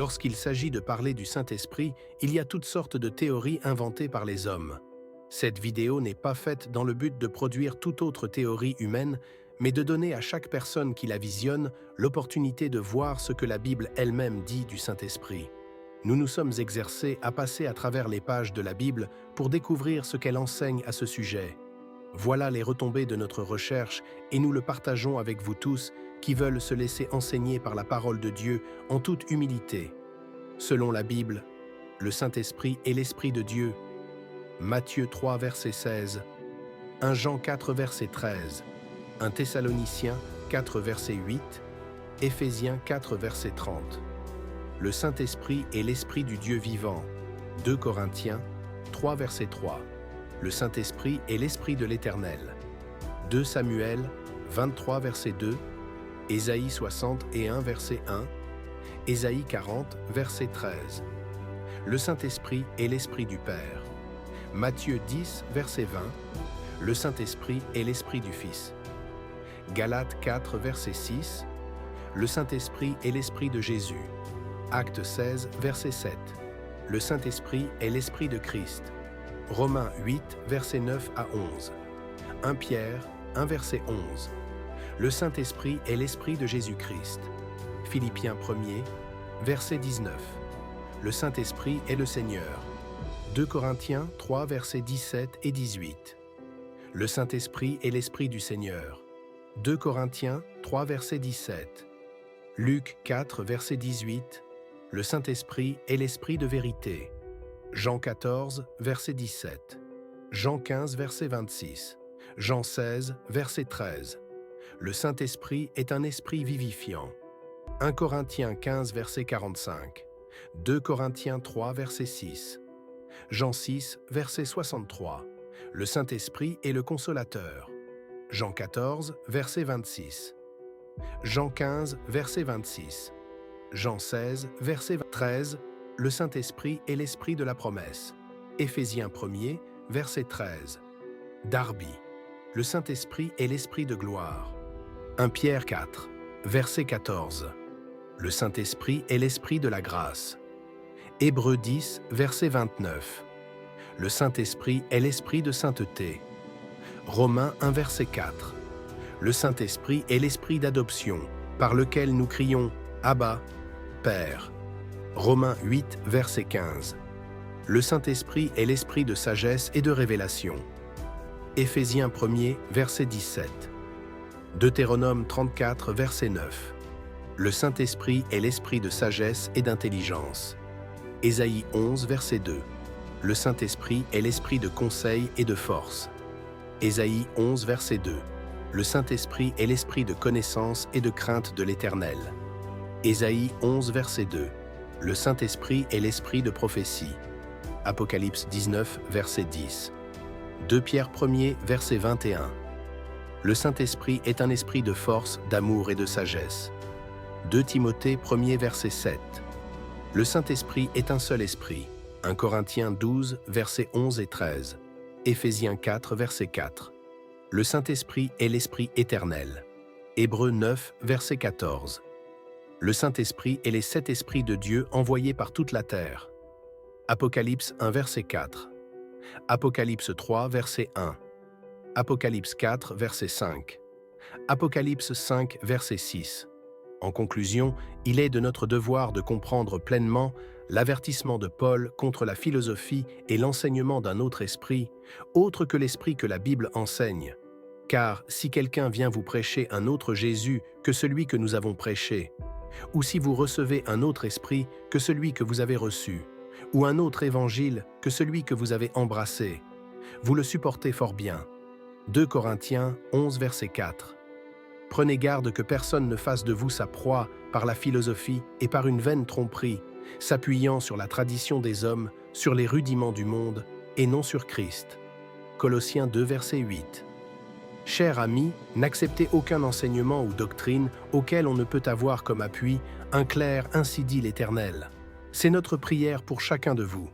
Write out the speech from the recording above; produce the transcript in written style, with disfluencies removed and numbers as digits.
Lorsqu'il s'agit de parler du Saint-Esprit, il y a toutes sortes de théories inventées par les hommes. Cette vidéo n'est pas faite dans le but de produire toute autre théorie humaine, mais de donner à chaque personne qui la visionne l'opportunité de voir ce que la Bible elle-même dit du Saint-Esprit. Nous nous sommes exercés à passer à travers les pages de la Bible pour découvrir ce qu'elle enseigne à ce sujet. Voilà les retombées de notre recherche et nous le partageons avec vous tous qui veulent se laisser enseigner par la parole de Dieu en toute humilité. Selon la Bible, le Saint-Esprit est l'Esprit de Dieu. Matthieu 3, verset 16, 1 Jean 4, verset 13, 1 Thessaloniciens 4, verset 8, Éphésiens 4, verset 30. Le Saint-Esprit est l'Esprit du Dieu vivant. 2 Corinthiens 3, verset 3. Le Saint-Esprit est l'Esprit de l'Éternel. 2 Samuel 23, verset 2, Ésaïe 61, verset 1, Ésaïe 40, verset 13. Le Saint-Esprit est l'Esprit du Père. Matthieu 10, verset 20. Le Saint-Esprit est l'Esprit du Fils. Galates 4, verset 6. Le Saint-Esprit est l'Esprit de Jésus. Actes 16, verset 7. Le Saint-Esprit est l'Esprit de Christ. Romains 8, verset 9 à 11. 1 Pierre 1, verset 11. Le Saint-Esprit est l'Esprit de Jésus-Christ. Philippiens 1er, verset 19. Le Saint-Esprit est le Seigneur. 2 Corinthiens 3, versets 17 et 18. Le Saint-Esprit est l'Esprit du Seigneur. 2 Corinthiens 3, verset 17. Luc 4, verset 18. Le Saint-Esprit est l'Esprit de vérité. Jean 14, verset 17. Jean 15, verset 26. Jean 16, verset 13. Le Saint-Esprit est un esprit vivifiant. 1 Corinthiens 15, verset 45. 2 Corinthiens 3, verset 6. Jean 6, verset 63. Le Saint-Esprit est le consolateur. Jean 14, verset 26. Jean 15, verset 26. Jean 16, verset 13. Le Saint-Esprit est l'Esprit de la promesse. Éphésiens 1er, verset 13. Darby. Le Saint-Esprit est l'Esprit de gloire. 1 Pierre 4, verset 14. Le Saint-Esprit est l'Esprit de la grâce. Hébreux 10, verset 29. Le Saint-Esprit est l'Esprit de sainteté. Romains 1, verset 4. Le Saint-Esprit est l'Esprit d'adoption, par lequel nous crions « Abba, Père ». Romains 8, verset 15. Le Saint-Esprit est l'Esprit de sagesse et de révélation. Éphésiens 1er, verset 17. Deutéronome 34, verset 9. Le Saint-Esprit est l'Esprit de sagesse et d'intelligence. Ésaïe 11, verset 2. Le Saint-Esprit est l'Esprit de conseil et de force. Ésaïe 11, verset 2. Le Saint-Esprit est l'Esprit de connaissance et de crainte de l'Éternel. Ésaïe 11, verset 2. Le Saint-Esprit est l'Esprit de prophétie. Apocalypse 19, verset 10. 2 Pierre 1er, verset 21. Le Saint-Esprit est un esprit de force, d'amour et de sagesse. 2 Timothée 1er, verset 7. Le Saint-Esprit est un seul esprit. 1 Corinthiens 12, versets 11 et 13. Éphésiens 4, verset 4. Le Saint-Esprit est l'Esprit éternel. Hébreux 9, verset 14. Le Saint-Esprit est les 7 esprits de Dieu envoyés par toute la terre. Apocalypse 1, verset 4. Apocalypse 3, verset 1. Apocalypse 4, verset 5. Apocalypse 5, verset 6. En conclusion, il est de notre devoir de comprendre pleinement l'avertissement de Paul contre la philosophie et l'enseignement d'un autre esprit, autre que l'esprit que la Bible enseigne. Car si quelqu'un vient vous prêcher un autre Jésus que celui que nous avons prêché, ou si vous recevez un autre esprit que celui que vous avez reçu, ou un autre évangile que celui que vous avez embrassé, vous le supportez fort bien. 2 Corinthiens 11, verset 4. Prenez garde que personne ne fasse de vous sa proie par la philosophie et par une vaine tromperie, s'appuyant sur la tradition des hommes, sur les rudiments du monde, et non sur Christ. Colossiens 2, verset 8. Chers amis, n'acceptez aucun enseignement ou doctrine auquel on ne peut avoir comme appui un clair ainsi dit l'Éternel. C'est notre prière pour chacun de vous.